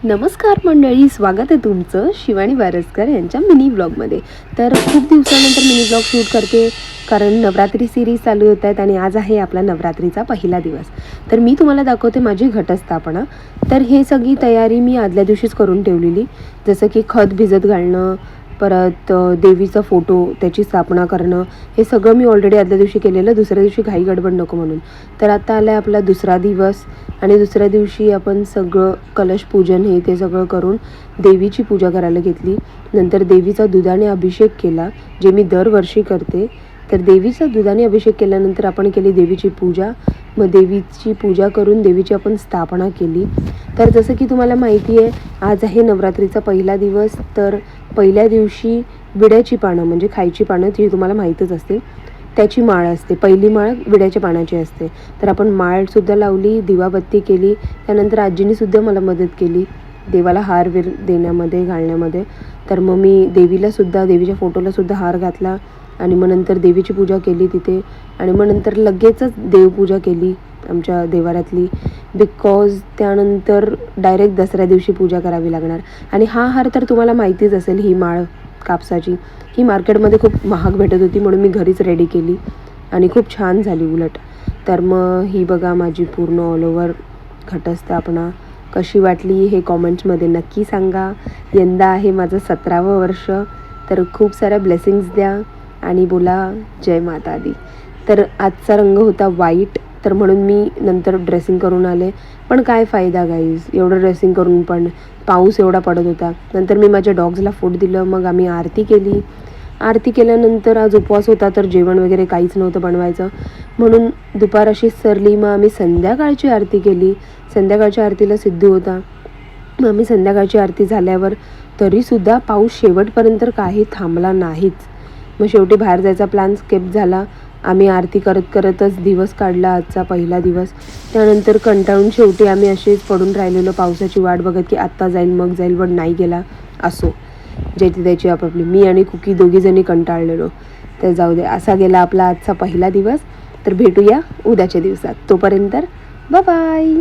नमस्कार मंडळी, स्वागत आहे तुमचं शिवानी वारसकर यांच्या मिनी ब्लॉगमध्ये. तर खूप दिवसानंतर मिनी ब्लॉग शूट करते कारण नवरात्री सिरीज चालू होत आहेत आणि आज आहे आपला नवरात्रीचा पहिला दिवस. तर मी तुम्हाला दाखवते माझी घटस्थापना. तर हे सगळी तयारी मी आदल्या दिवशीच करून ठेवलेली, जसं की खत भिजत घालणं, परत देवीचा फोटो त्याची स्थापना करणं, हे सगळं मी ऑलरेडी आदल्या दिवशी केलेलं, दुसऱ्या दिवशी घाई गडबड नको म्हणून. तर आता आला आहे आपला दुसरा दिवस आणि दुसऱ्या दिवशी आपण सगळं कलश पूजन हे ते सगळं करून देवीची पूजा करायला घेतली. नंतर देवीचा दुधाने अभिषेक केला, जे मी दरवर्षी करते. तर देवीचा दुधाने अभिषेक केल्यानंतर आपण केली देवीची पूजा. मग देवीची पूजा करून देवीची आपण स्थापना केली. तर जसं की तुम्हाला माहिती आहे, आज आहे नवरात्रीचा पहिला दिवस. तर पहिल्या दिवशी विड्याची पानं म्हणजे खायची पानं, ती तुम्हाला माहीतच असतील, त्याची माळ असते. पहिली माळ विड्याच्या पानाची असते. तर आपण माळसुद्धा लावली, दिवाबत्ती केली. त्यानंतर आजीनीसुद्धा मला मदत केली देवाला हार देण्यामध्ये, घालण्यामध्ये. तर मग मी देवीलासुद्धा, देवीच्या फोटोलासुद्धा हार घातला आणि मग नंतर देवीची पूजा केली तिथे. आणि मग नंतर लगेचच देवपूजा केली आमच्या देवाऱ्यातली, बिकॉज त्यानंतर डायरेक्ट दसऱ्या दिवशी पूजा करावी लागणार. आणि हा हार तर तुम्हाला माहितीच असेल, ही माळ कापसाची, ही मार्केटमध्ये खूप महाग भेटत होती, म्हणून मी घरीच रेडी केली आणि खूप छान झाली उलट. तर मग ही बघा माझी पूर्ण ऑल ओव्हर घटस्थापना कशी वाटली हे कॉमेंट्समध्ये नक्की सांगा. यंदा आहे माझं 17वं वर्ष. तर खूप साऱ्या ब्लेसिंग्स द्या आणि बोला जय माता दी. तर आजचा रंग होता व्हाईट, तर म्हणून मी नंतर ड्रेसिंग करून आले. पण काय फायदा गाईज, एवढं ड्रेसिंग करून पण पाऊस एवढा पडत होता. नंतर मी माझ्या डॉग्सला फूड दिलं, मग आम्ही आरती केली. आरती केल्यानंतर आज उपवास होता, तर जेवण वगैरे काहीच नव्हतं बनवायचं, म्हणून दुपार अशी सरली. मग आम्ही संध्याकाळची आरती केली. संध्याकाळच्या आरतीला सिद्धू होता. मग आम्ही संध्याकाळची आरती झाल्यावर तरीसुद्धा पाऊस शेवटपर्यंत काही थांबला नाहीच. मग शेवटी बाहेर जायचा प्लॅन स्किप झाला. आम्ही आरती करत करतच दिवस काढला, आजचा पहिला दिवस. त्यानंतर कंटाळून शेवटी आम्ही असेच पडून राहिलेलो पावसाची वाट बघत, की आत्ता जाईल मग जाईल, पण नाही गेला. असो, ज्याची त्याची आपापली. मी आणि कुकी दोघीजणी कंटाळलेलो. तर जाऊ दे, असा गेला आपला आजचा पहिला दिवस. तर भेटूया उद्याच्या दिवसात. तोपर्यंत बाय बाय.